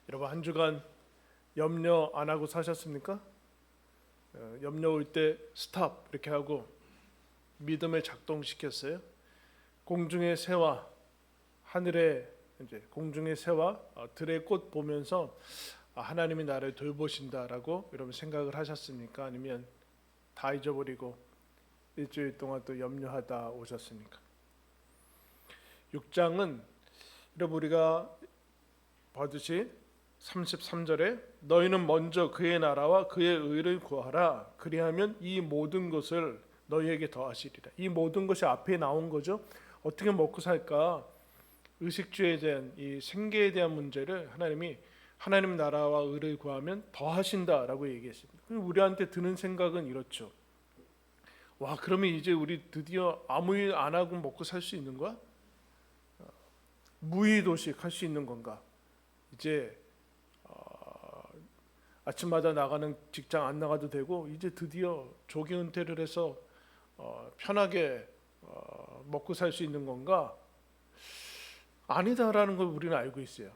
여러분 한 주간 염려 안 하고 사셨습니까? 염려 올 때 스탑 이렇게 하고 믿음을 작동시켰어요. 공중의 새와 하늘의 이제 공중의 새와 들의 꽃 보면서 하나님이 나를 돌보신다라고 여러분 생각을 하셨습니까? 아니면 다 잊어버리고 일주일 동안 또 염려하다 오셨습니까? 6장은 여러분 우리가 봐듯이 33절에 너희는 먼저 그의 나라와 그의 의를 구하라 그리하면 이 모든 것을 너희에게 더하시리라. 이 모든 것이 앞에 나온 거죠. 어떻게 먹고 살까? 의식주에 대한 이 생계에 대한 문제를 하나님이 하나님 나라와 의를 구하면 더하신다라고 얘기했습니다. 우리한테 드는 생각은 이렇죠. 와, 그러면 이제 우리 드디어 아무 일 안 하고 먹고 살 수 있는 거야? 무의도식 할 수 있는 건가? 이제 아침마다 나가는 직장 안 나가도 되고 이제 드디어 조기 은퇴를 해서 편하게 먹고 살 수 있는 건가? 아니다라는 걸 우리는 알고 있어요.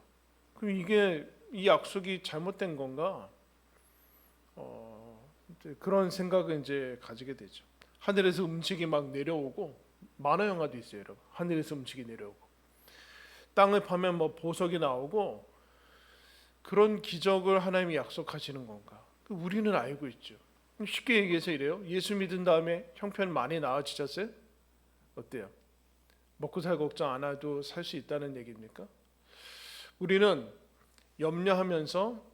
그럼 이게 이 약속이 잘못된 건가? 이제 그런 생각을 이제 가지게 되죠. 하늘에서 음식이 막 내려오고 만화 영화도 있어요, 여러분. 하늘에서 음식이 내려오고 땅을 파면 뭐 보석이 나오고 그런 기적을 하나님이 약속하시는 건가? 우리는 알고 있죠. 쉽게 얘기해서 이래요. 예수 믿은 다음에 형편 많이 나아지셨어요? 어때요? 먹고 살 걱정 안 해도 살 수 있다는 얘기입니까? 우리는 염려하면서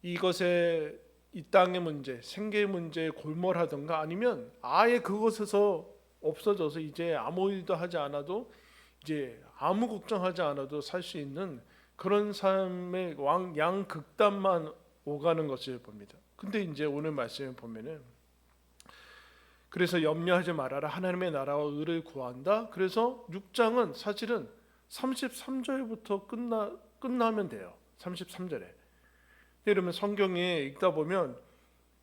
이것에 이 땅의 문제, 생계의 문제에 골몰하던가 아니면 아예 그것에서 없어져서 이제 아무 일도 하지 않아도 이제 아무 걱정하지 않아도 살 수 있는 그런 삶의 양극단만 오가는 것을 봅니다. 근데 이제 오늘 말씀을 보면은 그래서 염려하지 말아라 하나님의 나라와 의를 구한다. 그래서 6장은 사실은 33절부터 끝나면 돼요. 33절에. 여러분 성경에 읽다 보면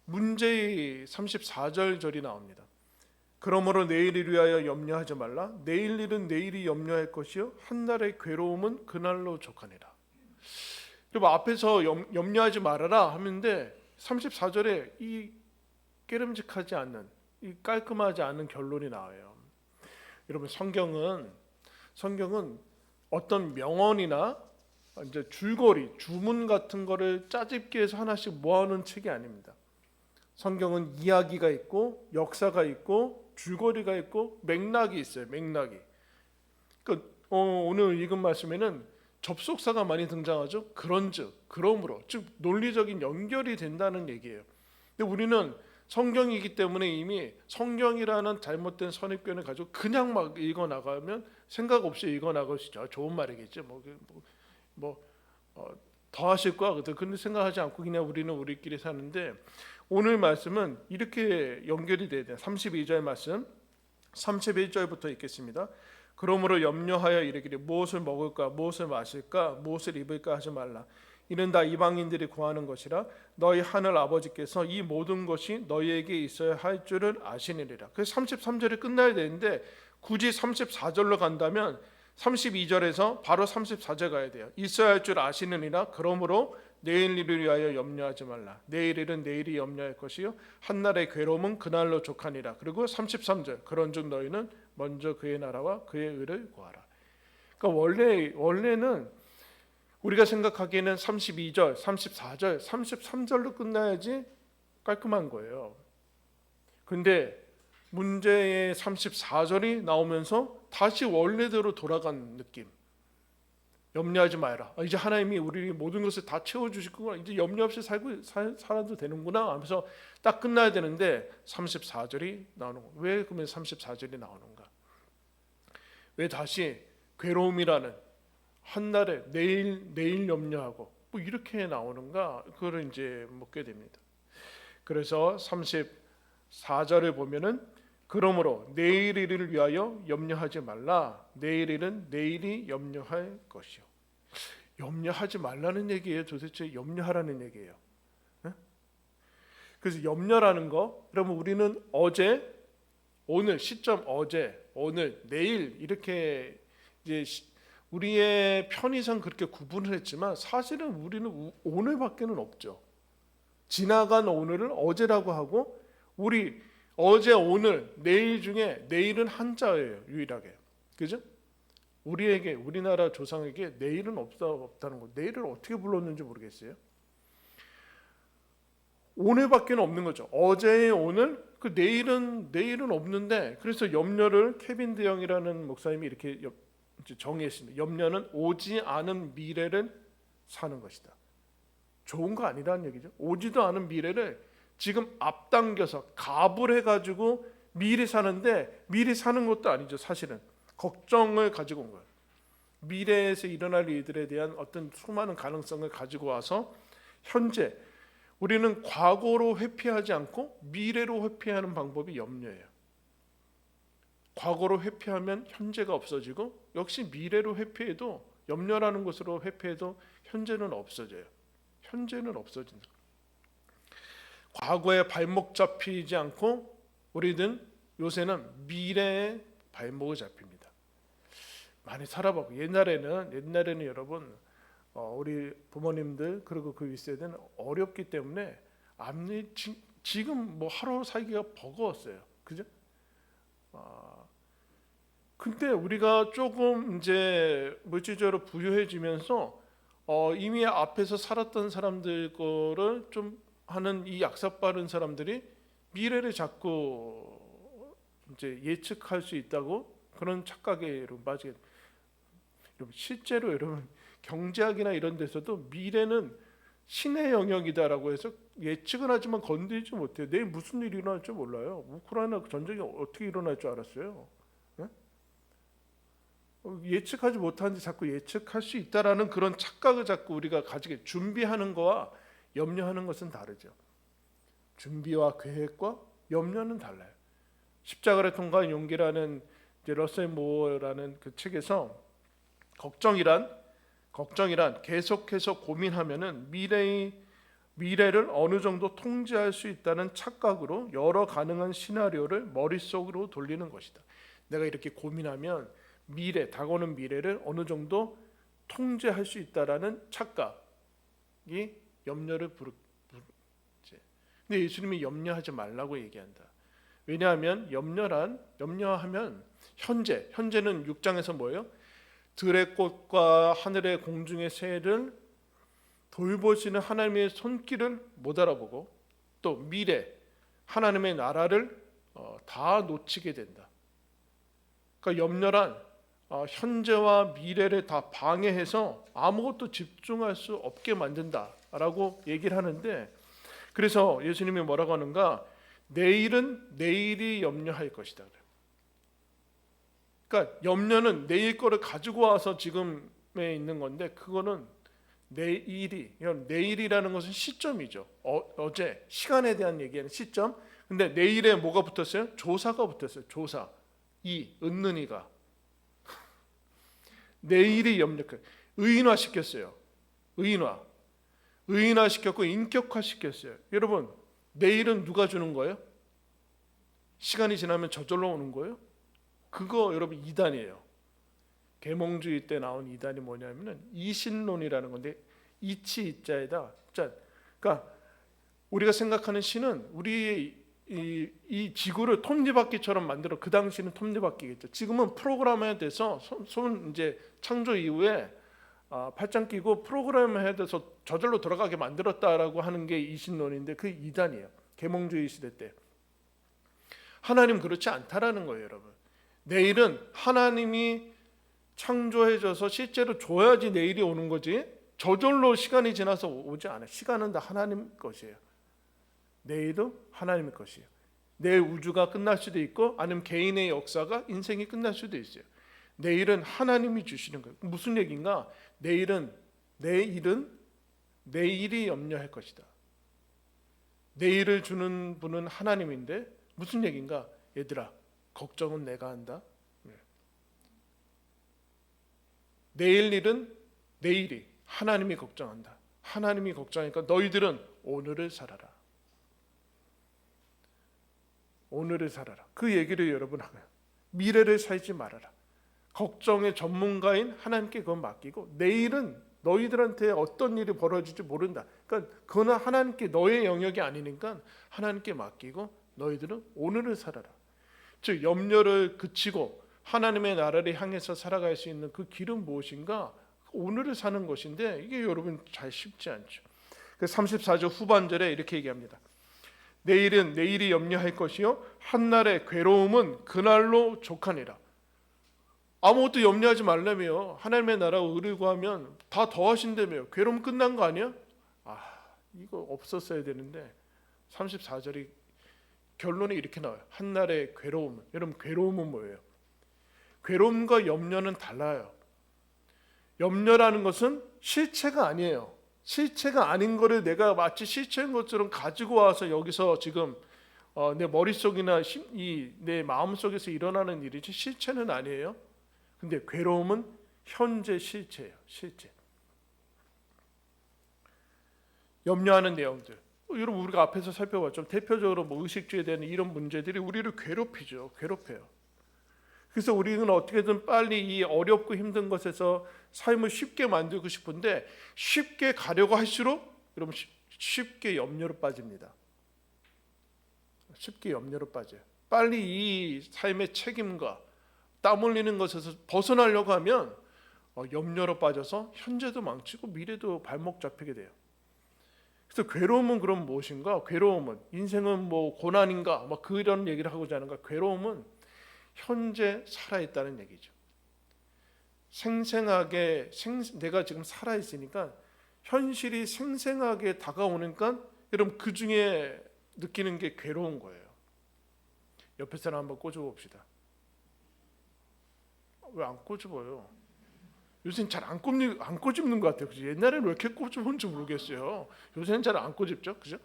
문제의 34절 절이 나옵니다. 그러므로 내일을 위하여 염려하지 말라. 내일 일은 내일이 염려할 것이요 한날의 괴로움은 그날로 족하니라. 여러분 앞에서 염려하지 말아라 하는데 34절에 이 깨름직하지 않는 이 깔끔하지 않은 결론이 나와요. 여러분 성경은 어떤 명언이나 이제 줄거리, 주문 같은 거를 짜집기 해서 하나씩 모아놓은 책이 아닙니다. 성경은 이야기가 있고 역사가 있고 줄거리가 있고 맥락이 있어요. 맥락이. 그러니까 오늘 읽은 말씀에는 접속사가 많이 등장하죠. 그런즉, 그러므로, 즉 논리적인 연결이 된다는 얘기예요. 근데 우리는 성경이기 때문에 이미 성경이라는 잘못된 선입견을 가지고 그냥 막 읽어 나가면 생각 없이 읽어 나갈 수 있죠. 좋은 말이겠죠. 더 하실 거야. 근데 생각하지 않고 그냥 우리는 우리끼리 사는데 오늘 말씀은 이렇게 연결이 돼야 돼요. 32절 말씀 31절부터 읽겠습니다. 그러므로 염려하여 이르기를 무엇을 먹을까 무엇을 마실까 무엇을 입을까 하지 말라. 이는 다 이방인들이 구하는 것이라 너희 하늘 아버지께서 이 모든 것이 너희에게 있어야 할 줄을 아시느니라. 그래서 33절이 끝나야 되는데 굳이 34절로 간다면 32절에서 바로 34절 가야 돼요. 있어야 할 줄 아시느니라. 그러므로 내일 일을 위하여 염려하지 말라. 내일 일은 내일이 염려할 것이요 한날의 괴로움은 그날로 족하니라. 그리고 33절 그런즉 너희는 먼저 그의 나라와 그의 의를 구하라. 그러니까 원래는 우리가 생각하기에는 32절, 34절, 33절로 끝나야지 깔끔한 거예요. 근데 문제의 34절이 나오면서 다시 원래대로 돌아간 느낌. 염려하지 마라. 이제 하나님이 우리 모든 것을 다 채워주실 거구나. 이제 염려 없이 살아도 되는구나 하면서 딱 끝나야 되는데 34절이 나오는 거예요. 왜 그러면 34절이 나오는가? 왜 다시 괴로움이라는 한날에 내일 염려하고 뭐 이렇게 나오는가? 그걸 이제 묻게 됩니다. 그래서 34절을 보면은 그러므로 내일 일을 위하여 염려하지 말라. 내일 일은 내일이 염려할 것이요. 염려하지 말라는 얘기예요. 도대체 염려하라는 얘기예요. 그래서 염려라는 거, 여러분 우리는 어제, 오늘 시점 어제, 오늘, 내일 이렇게 이제 우리의 편의상 그렇게 구분을 했지만 사실은 우리는 오늘밖에는 없죠. 지나간 오늘을 어제라고 하고 우리 어제, 오늘, 내일 중에 내일은 한자예요. 유일하게. 그죠? 우리에게 우리나라 조상에게 내일은 없다는 거. 내일을 어떻게 불렀는지 모르겠어요. 오늘밖에는 없는 거죠. 어제의 오늘, 그 내일은 없는데 그래서 염려를 케빈 드영이라는 목사님이 이렇게 정의했습니다. 염려는 오지 않은 미래를 사는 것이다. 좋은 거 아니라는 얘기죠. 오지도 않은 미래를 지금 앞당겨서 갑을 해가지고 미리 사는데 미리 사는 것도 아니죠. 사실은 걱정을 가지고 온 거예요. 미래에서 일어날 일들에 대한 어떤 수많은 가능성을 가지고 와서 현재 우리는 과거로 회피하지 않고 미래로 회피하는 방법이 염려예요. 과거로 회피하면 현재가 없어지고 역시 미래로 회피해도 염려라는 것으로 회피해도 현재는 없어져요. 현재는 없어진다. 과거에 발목 잡히지 않고 우리는 요새는 미래에 발목을 잡힙니다. 많이 살아보고 옛날에는 여러분 우리 부모님들 그리고 그 윗세대는 어렵기 때문에 지금 뭐 하루 살기가 버거웠어요. 그죠? 근데 우리가 조금 이제 물질적으로 부유해지면서 이미 앞에서 살았던 사람들 거를 좀 하는 이 약사 빠른 사람들이 미래를 자꾸 이제 예측할 수 있다고 그런 착각에 빠지게. 실제로 여러분 경제학이나 이런 데서도 미래는 신의 영역이다라고 해서 예측은 하지만 건드리지 못해요. 내일 무슨 일이 일어날 줄 몰라요. 우크라이나 전쟁이 어떻게 일어날 줄 알았어요? 네? 예측하지 못하는데 자꾸 예측할 수 있다라는 그런 착각을 자꾸 우리가 가지게. 준비하는 거와 염려하는 것은 다르죠. 준비와 계획과 염려는 달라요. 십자가를 통과한 용기라는 이제 러셀 모어라는 그 책에서 걱정이란 계속해서 고민하면은 미래를 어느 정도 통제할 수 있다는 착각으로 여러 가능한 시나리오를 머릿속으로 돌리는 것이다. 내가 이렇게 고민하면 다가오는 미래를 어느 정도 통제할 수 있다라는 착각이 염려를 부르지. 근데 예수님이 염려하지 말라고 얘기한다. 왜냐하면 염려하면 현재는 6장에서 뭐예요? 들의 꽃과 하늘의 공중의 새를 돌보시는 하나님의 손길을 못 알아보고 또 미래 하나님의 나라를 다 놓치게 된다. 그러니까 염려란 현재와 미래를 다 방해해서 아무것도 집중할 수 없게 만든다라고 얘기를 하는데, 그래서 예수님이 뭐라고 하는가? 내일은 내일이 염려할 것이다. 그러니까 염려는 내일 거를 가지고 와서 지금에 있는 건데, 그거는 내일이라는 것은 시점이죠. 어제 시간에 대한 얘기하는 시점. 근데 내일에 뭐가 붙었어요? 조사가 붙었어요. 조사. 은는 이가 내일이 염려해. 의인화시켰어요. 의인화시켰고 인격화시켰어요. 여러분, 내일은 누가 주는 거예요? 시간이 지나면 저절로 오는 거예요? 그거 여러분 이단이에요. 계몽주의 때 나온 이단이 뭐냐면은 이신론이라는 건데, 이치 이자에다 그러니까 우리가 생각하는 신은 우리의 이 지구를 톱니바퀴처럼 만들어. 그 당시는 톱니바퀴겠죠. 지금은 프로그램에 대해서 이제 창조 이후에 팔짱 끼고 프로그램에 대해서 저절로 돌아가게 만들었다라고 하는 게 이신론인데, 그 이단이에요. 계몽주의 시대 때. 하나님 그렇지 않다라는 거예요, 여러분. 내일은 하나님이 창조해줘서 실제로 줘야지 내일이 오는 거지, 저절로 시간이 지나서 오지 않아요. 시간은 다 하나님 것이에요. 내일도 하나님의 것이에요. 내일 우주가 끝날 수도 있고 아니면 개인의 역사가 인생이 끝날 수도 있어요. 내일은 하나님이 주시는 거예요. 무슨 얘기인가? 내일이 염려할 것이다. 내일을 주는 분은 하나님인데 무슨 얘기인가? 얘들아, 걱정은 내가 한다. 내일 일은 내일이 하나님이 걱정한다. 하나님이 걱정하니까 너희들은 오늘을 살아라. 오늘을 살아라. 그 얘기를 여러분 하면 미래를 살지 말아라. 걱정의 전문가인 하나님께 그건 맡기고, 내일은 너희들한테 어떤 일이 벌어질지 모른다. 그러니까 그거는 하나님께, 너의 영역이 아니니까 하나님께 맡기고 너희들은 오늘을 살아라. 즉 염려를 그치고 하나님의 나라를 향해서 살아갈 수 있는 그 길은 무엇인가? 오늘을 사는 것인데 이게 여러분 잘 쉽지 않죠. 34절 후반절에 이렇게 얘기합니다. 내일은 내일이 염려할 것이요 한날의 괴로움은 그날로 족하니라. 아무것도 염려하지 말라며요. 하나님의 나라와 의를 구하면 다 더하신다며요. 괴로움 끝난 거 아니야? 이거 없었어야 되는데 34절이 결론이 이렇게 나와요. 한날의 괴로움은, 여러분 괴로움은 뭐예요? 괴로움과 염려는 달라요. 염려라는 것은 실체가 아니에요. 실체가 아닌 거를 내가 마치 실체인 것처럼 가지고 와서 여기서 지금 내 머릿속이나 내 마음속에서 일어나는 일이지 실체는 아니에요. 근데 괴로움은 현재 실체예요. 실제. 염려하는 내용들. 여러분 우리가 앞에서 살펴봤죠. 대표적으로 의식주에 대한 이런 문제들이 우리를 괴롭히죠. 괴롭혀요. 그래서 우리는 어떻게든 빨리 이 어렵고 힘든 것에서 삶을 쉽게 만들고 싶은데 쉽게 가려고 할수록 여러분 쉽게 염려로 빠집니다. 쉽게 염려로 빠져요. 빨리 이 삶의 책임과 땀 흘리는 것에서 벗어나려고 하면 염려로 빠져서 현재도 망치고 미래도 발목 잡히게 돼요. 그래서 괴로움은 그럼 무엇인가? 괴로움은 인생은 뭐 고난인가? 막 그런 얘기를 하고자 하는가? 괴로움은 현재 살아있다는 얘기죠. 생생하게 내가 지금 살아있으니까 현실이 생생하게 다가오니까 여러분 그 중에 느끼는 게 괴로운 거예요. 옆에 사람 한번 꼬집어봅시다. 왜 안 꼬집어요? 요새는 잘 안 꼬집는 것 같아요. 그죠? 옛날에는 왜 이렇게 꼬집은지 모르겠어요. 요새는 잘 안 꼬집죠. 그죠?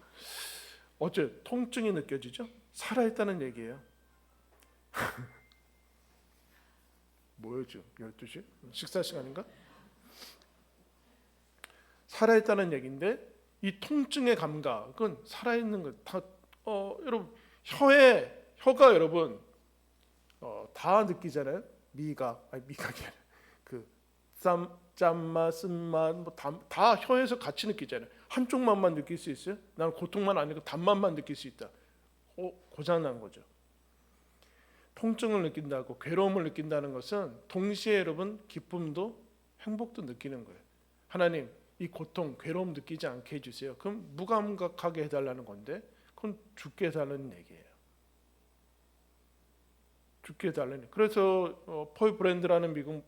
어째 통증이 느껴지죠? 살아있다는 얘기예요. 뭐예요 지금? 12시? 식사 시간인가? 살아있다는 얘기인데 이 통증의 감각은 살아있는 것. 다 여러분 혀가 여러분 다 느끼잖아요. 미각이 아니라 그 짠맛, 쓴맛 뭐 다 혀에서 같이 느끼잖아요. 한쪽 맛만 느낄 수 있어요? 나는 고통만 아니고 단맛만 느낄 수 있다. 고장난 거죠. 통증을 느낀다고 괴로움을 느낀다는 것은 동시에 여러분 기쁨도 행복도 느끼는 거예요. 하나님 이 고통 괴로움 느끼지 않게 해주세요. 그럼 무감각하게 해달라는 건데 그건 죽게 해달라는 얘기예요. 죽게 해달라는. 그래서 폴 브랜드라는 미국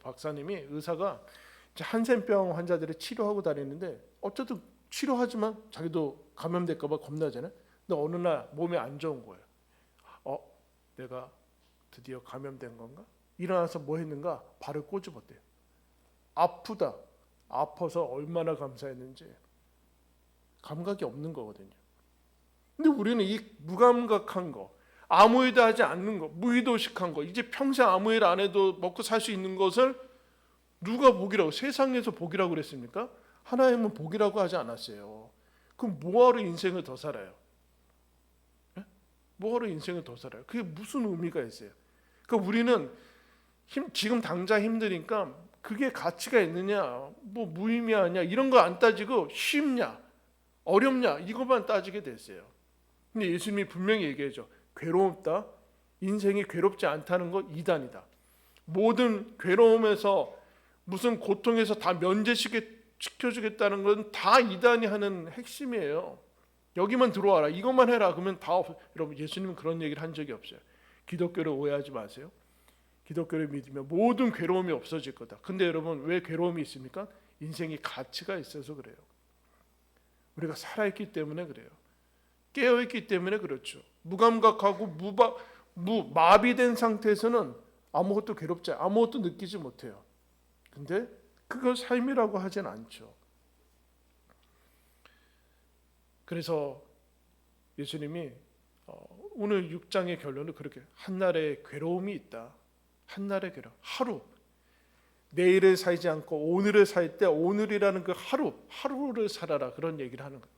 박사님이 의사가 이제 한센병 환자들을 치료하고 다니는데 어쨌든 치료하지만 자기도 감염될까 봐 겁나잖아요. 근데 어느 날 몸이 안 좋은 거예요. 내가 드디어 감염된 건가? 일어나서 뭐 했는가? 발을 꼬집었대요. 아프다. 아파서 얼마나 감사했는지. 감각이 없는 거거든요. 근데 우리는 이 무감각한 거, 아무 일도 하지 않는 거, 무의도식한 거, 이제 평생 아무 일 안 해도 먹고 살 수 있는 것을 누가 복이라고, 세상에서 복이라고 그랬습니까? 하나님은 복이라고 하지 않았어요. 그럼 뭐하러 인생을 더 살아요? 뭐하러 인생을 더 살아요? 그게 무슨 의미가 있어요? 그러니까 우리는 지금 당장 힘드니까 그게 가치가 있느냐, 뭐 무의미하냐 이런 거 안 따지고 쉽냐, 어렵냐 이것만 따지게 됐어요. 근데 예수님이 분명히 얘기하죠. 괴롭다, 인생이 괴롭지 않다는 거 이단이다. 모든 괴로움에서 무슨 고통에서 다 면제시켜주겠다는 건 다 이단이 하는 핵심이에요. 여기만 들어와라, 이것만 해라, 그러면 다 여러분 예수님은 그런 얘기를 한 적이 없어요. 기독교를 오해하지 마세요. 기독교를 믿으면 모든 괴로움이 없어질 거다. 근데 여러분 왜 괴로움이 있습니까? 인생이 가치가 있어서 그래요. 우리가 살아있기 때문에 그래요. 깨어있기 때문에 그렇죠. 무감각하고 마비된 상태에서는 아무것도 괴롭지, 아무것도 느끼지 못해요. 근데 그걸 삶이라고 하진 않죠. 그래서 예수님이 오늘 6장의 결론은 그렇게 한날의 괴로움이 있다. 한날의 괴로움. 하루. 내일을 살지 않고 오늘을 살 때 오늘이라는 그 하루를 살아라. 그런 얘기를 하는 거예요.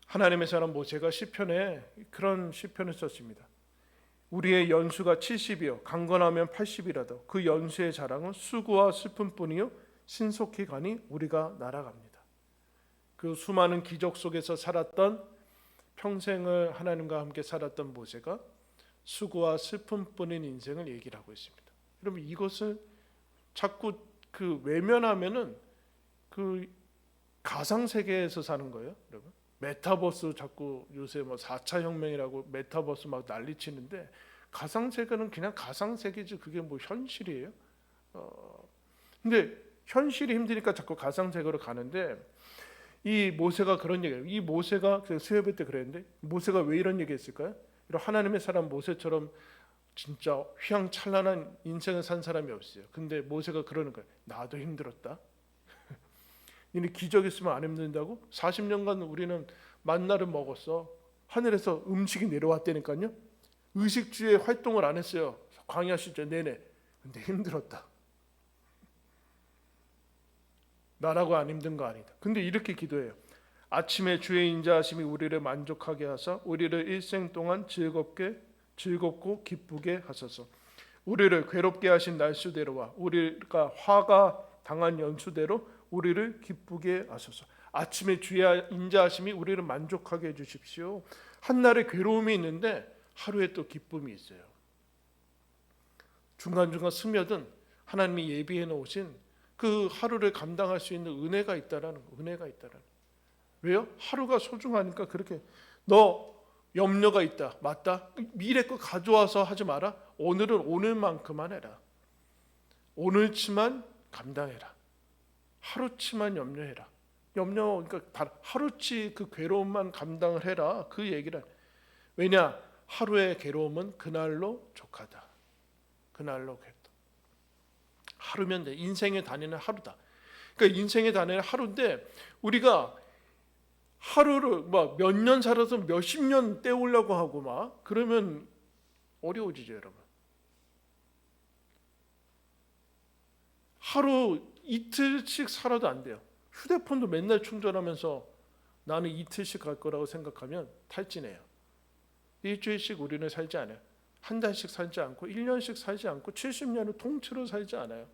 하나님의 사람 모세가 시편에 그런 시편을 썼습니다. 우리의 연수가 70이요 강건하면 80이라도 그 연수의 자랑은 수고와 슬픔뿐이요 신속히 가니 우리가 날아갑니다. 그 수많은 기적 속에서 살았던 평생을 하나님과 함께 살았던 모세가 수고와 슬픔뿐인 인생을 얘기를 하고 있습니다. 여러분 이것을 자꾸 그 외면하면은 그 가상 세계에서 사는 거예요, 여러분. 메타버스 자꾸 요새 뭐 4차 혁명이라고 메타버스 막 난리치는데 가상 세계는 그냥 가상 세계지 그게 뭐 현실이에요? 근데 현실이 힘드니까 자꾸 가상 세계로 가는데 이 모세가 그런 얘기예요. 이 모세가 수요예배 때 그랬는데 모세가 왜 이런 얘기했을까요? 이런 하나님의 사람 모세처럼 진짜 휘황찬란한 인생을 산 사람이 없어요. 근데 모세가 그러는 거예요. 나도 힘들었다. 이니 기적 있으면 안 힘든다고? 40년간 우리는 만나를 먹었어. 하늘에서 음식이 내려왔다니까요. 의식주의 활동을 안 했어요. 광야 시절 내내. 근데 힘들었다. 나라고 안 힘든 거 아니다. 근데 이렇게 기도해요. 아침에 주의 인자하심이 우리를 만족하게 하사 우리를 일생 동안 즐겁고 기쁘게 하소서. 우리를 괴롭게 하신 날수대로와 우리가 화가 당한 연수대로 우리를 기쁘게 하소서. 아침에 주의 인자하심이 우리를 만족하게 해주십시오. 한날의 괴로움이 있는데 하루에 또 기쁨이 있어요. 중간중간 스며든 하나님이 예비해 놓으신 그 하루를 감당할 수 있는 은혜가 있다라는 거. 은혜가 있다라는 거. 왜요? 하루가 소중하니까. 그렇게 너 염려가 있다. 맞다. 미래 거 가져와서 하지 마라. 오늘은 오늘만큼만 해라. 오늘치만 감당해라. 하루치만 염려해라. 그러니까 하루치 그 괴로움만 감당을 해라. 그 얘기를. 왜냐? 하루의 괴로움은 그날로 족하다. 그날로 괴롭다. 하루면 돼. 인생의 단위는 하루다. 그러니까 인생의 단위는 하루인데 우리가 하루를 막 몇 년 살아서 몇십 년 때우려고 하고 막 그러면 어려워지죠, 여러분. 하루 이틀씩 살아도 안 돼요. 휴대폰도 맨날 충전하면서 나는 이틀씩 갈 거라고 생각하면 탈진해요. 일주일씩 우리는 살지 않아요. 한 달씩 살지 않고 1년씩 살지 않고 70년을 통째로 살지 않아요.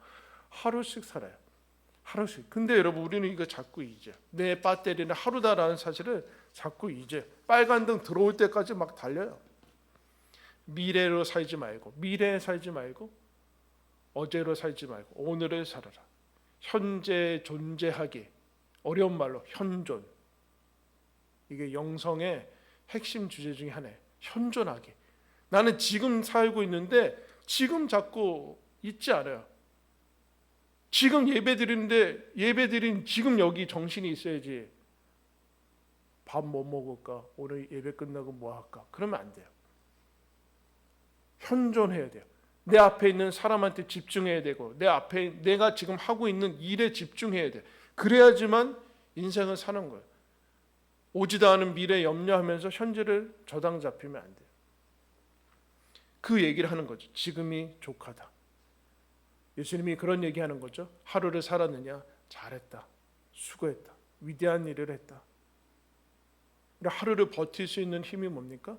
하루씩 살아요. 하루씩. 근데 여러분 우리는 이거 자꾸 잊어요. 내 배터리는 하루다라는 사실을 자꾸 잊어요. 빨간 등 들어올 때까지 막 달려요. 미래로 살지 말고, 미래에 살지 말고, 어제로 살지 말고 오늘을 살아라. 현재 존재하기. 어려운 말로 현존. 이게 영성의 핵심 주제 중에 하나예요. 현존하기. 나는 지금 살고 있는데 지금 자꾸 잊지 않아요. 지금 예배드리는데 예배드린 지금 여기 정신이 있어야지. 밥 뭐 먹을까? 오늘 예배 끝나고 뭐 할까? 그러면 안 돼요. 현존해야 돼요. 내 앞에 있는 사람한테 집중해야 되고 내 앞에 내가 지금 하고 있는 일에 집중해야 돼. 그래야지만 인생을 사는 거예요. 오지도 않은 미래 염려하면서 현재를 저당 잡히면 안 돼요. 그 얘기를 하는 거죠. 지금이 족하다. 예수님이 그런 얘기하는 거죠. 하루를 살았느냐? 잘했다. 수고했다. 위대한 일을 했다. 하루를 버틸 수 있는 힘이 뭡니까?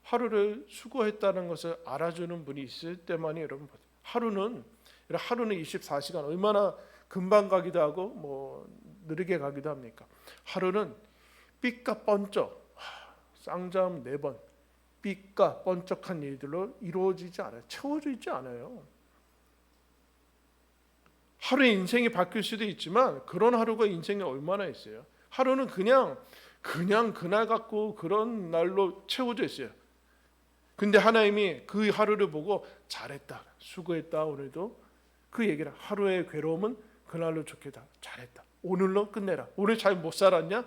하루를 수고했다는 것을 알아주는 분이 있을 때만이 여러분 하루는 24시간 얼마나 금방 가기도 하고 뭐 느리게 가기도 합니까? 하루는 삐까 번쩍 쌍잠 4번 삐까 번쩍한 일들로 이루어지지 않아요. 채워지지 않아요. 하루에 인생이 바뀔 수도 있지만 그런 하루가 인생에 얼마나 있어요. 하루는 그냥 그날 갖고 그런 날로 채워져 있어요. 근데 하나님이 그 하루를 보고 잘했다. 수고했다. 오늘도 그 얘기를 하루의 괴로움은 그날로 좋겠다. 잘했다. 오늘로 끝내라. 오늘 잘 못 살았냐?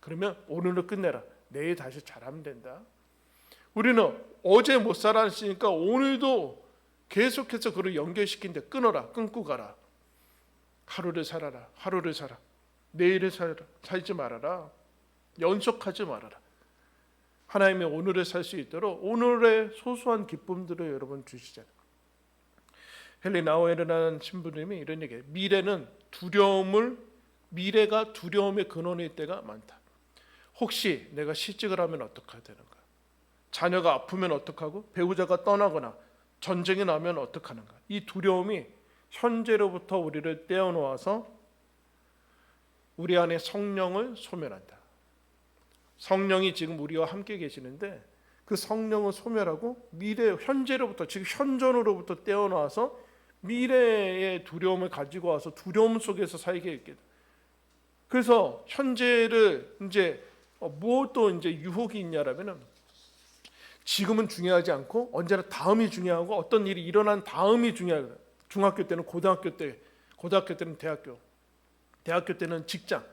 그러면 오늘로 끝내라. 내일 다시 잘하면 된다. 우리는 어제 못 살았으니까 오늘도 계속해서 그를 연결시킨데 끊고 가라. 하루를 살아라. 하루를 살아. 내일을 살지 말아라. 연속하지 말아라. 하나님의 오늘을 살 수 있도록 오늘의 소소한 기쁨들을 여러분 주시잖아요. 헨리 나우엘이라는 신부님이 이런 얘기해요. 미래가 두려움의 근원일 때가 많다. 혹시 내가 실직을 하면 어떻게 되는가? 자녀가 아프면 어떡하고, 배우자가 떠나거나 전쟁이 나면 어떡하는가. 이 두려움이 현재로부터 우리를 떼어놓아서 우리 안에 성령을 소멸한다. 성령이 지금 우리와 함께 계시는데 그 성령을 소멸하고 미래, 현재로부터, 즉 현존으로부터 떼어놔서 미래의 두려움을 가지고 와서 두려움 속에서 살게 했게 돼. 그래서 현재를 이제 뭐 또 이제 유혹이 있냐라면은, 지금은 중요하지 않고 언제나 다음이 중요하고 어떤 일이 일어난 다음이 중요하다. 중학교 때는 고등학교 때, 고등학교 때는 대학교, 대학교 때는 직장,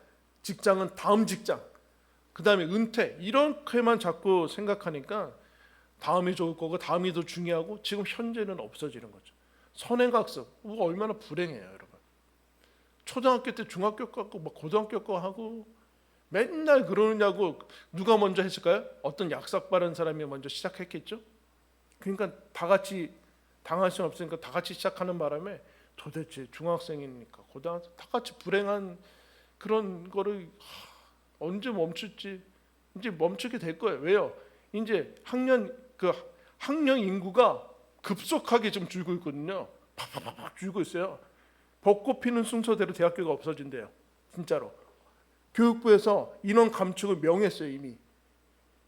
직장은 다음 직장, 그 다음에 은퇴, 이렇게만 자꾸 생각하니까 다음이 좋을 거고 다음이 더 중요하고 지금 현재는 없어지는 거죠. 선행학습, 얼마나 불행해요, 여러분. 초등학교 때 중학교 거 하고 막 고등학교 거 하고 맨날 그러느냐고. 누가 먼저 했을까요? 어떤 약삭 빠른 사람이 먼저 시작했겠죠. 그러니까 다 같이 당할 수는 없으니까 다 같이 시작하는 바람에 도대체 중학생이니까 고등학생 다 같이 불행한 그런 거를 언제 멈출지, 이제 멈추게 될 거예요. 왜요? 이제 학령 인구가 급속하게 좀 줄고 있거든요. 팍팍팍 줄고 있어요. 벚꽃 피는 순서대로 대학교가 없어진대요. 진짜로. 교육부에서 인원 감축을 명했어요. 이미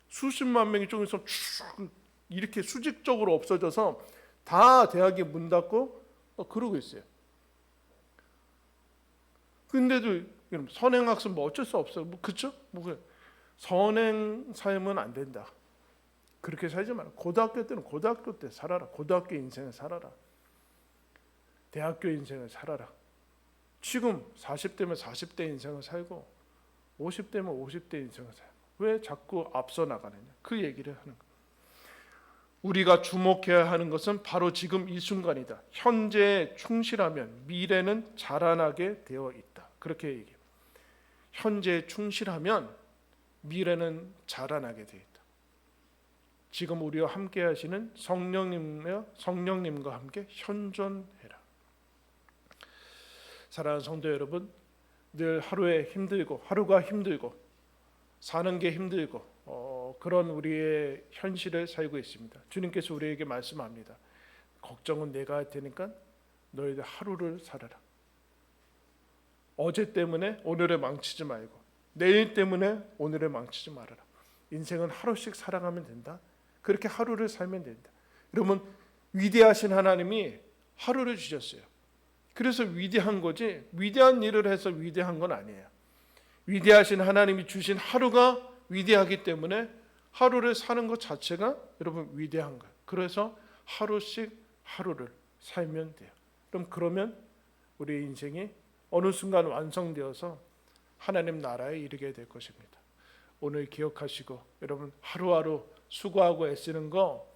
수십만 명이 쪽에서 이렇게 수직적으로 없어져서 다 대학이 문 닫고 그러고 있어요. 근데도 선행학습 뭐 어쩔 수 없어요. 그렇죠? 선행 삶은 안 된다. 그렇게 살지 마라. 고등학교 때는 고등학교 때 살아라. 고등학교 인생을 살아라. 대학교 인생을 살아라. 지금 40대면 40대 인생을 살고 50대면 50대 인생을 살고, 왜 자꾸 앞서 나가느냐, 그 얘기를 하는 거예요. 우리가 주목해야 하는 것은 바로 지금 이 순간이다. 현재에 충실하면 미래는 자라나게 되어 있다. 그렇게 얘기해요. 현재에 충실하면 미래는 자라나게 되어 있다. 지금 우리와 함께 하시는 성령님과 함께 현존해라. 사랑하는 성도 여러분, 늘 하루가 힘들고 사는 게 힘들고 그런 우리의 현실을 살고 있습니다. 주님께서 우리에게 말씀합니다. 걱정은 내가 할 테니까 너희들 하루를 살아라. 어제 때문에 오늘을 망치지 말고 내일 때문에 오늘을 망치지 말아라. 인생은 하루씩 살아가면 된다. 그렇게 하루를 살면 된다. 여러분, 위대하신 하나님이 하루를 주셨어요. 그래서 위대한 거지, 위대한 일을 해서 위대한 건 아니에요. 위대하신 하나님이 주신 하루가 위대하기 때문에 하루를 사는 것 자체가 여러분 위대한 거예요. 그래서 하루씩 하루를 살면 돼요. 그러면 우리의 인생이 어느 순간 완성되어서 하나님 나라에 이르게 될 것입니다. 오늘 기억하시고, 여러분 하루하루 수고하고 애쓰는 거,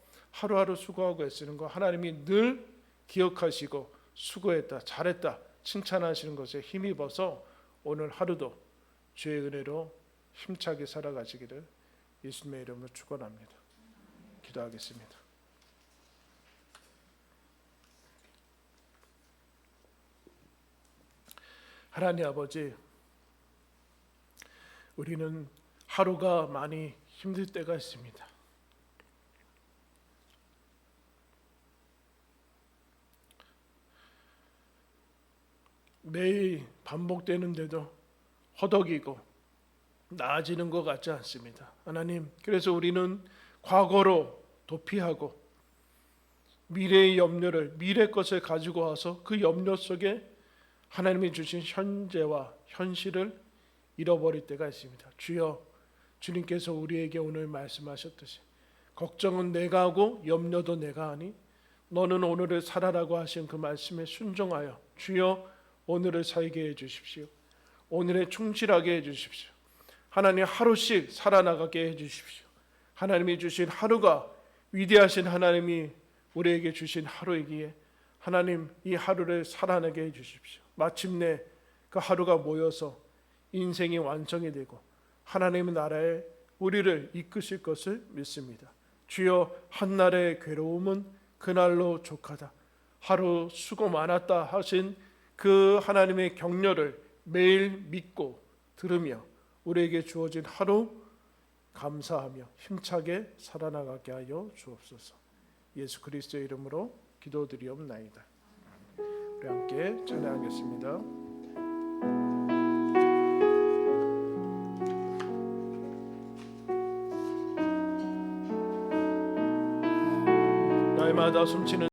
하나님이 늘 기억하시고 수고했다, 잘했다 칭찬하시는 것에 힘입어서 오늘 하루도 주의 은혜로 힘차게 살아가시기를 예수님의 이름으로 축원합니다. 기도하겠습니다. 하나님 아버지, 우리는 하루가 많이 힘들 때가 있습니다. 매일 반복되는데도 허덕이고 나아지는 것 같지 않습니다. 하나님, 그래서 우리는 과거로 도피하고 미래의 염려를, 미래 것을 가지고 와서 그 염려 속에 하나님이 주신 현재와 현실을 잃어버릴 때가 있습니다. 주여, 주님께서 우리에게 오늘 말씀하셨듯이 걱정은 내가 하고 염려도 내가 하니 너는 오늘을 살아라고 하신 그 말씀에 순종하여 주여 오늘을 살게 해주십시오. 오늘에 충실하게 해주십시오. 하나님, 하루씩 살아나가게 해주십시오. 하나님이 주신 하루가 위대하신 하나님이 우리에게 주신 하루이기에 하나님, 이 하루를 살아나게 해주십시오. 마침내 그 하루가 모여서 인생이 완성이 되고 하나님의 나라에 우리를 이끄실 것을 믿습니다. 주여, 한날의 괴로움은 그날로 족하다. 하루 수고 많았다 하신 그 하나님의 격려를 매일 믿고 들으며 우리에게 주어진 하루 감사하며 힘차게 살아나가게 하여 주옵소서. 예수 그리스도의 이름으로 기도드리옵나이다. 우리 함께 찬양하겠습니다. 날마다 숨치는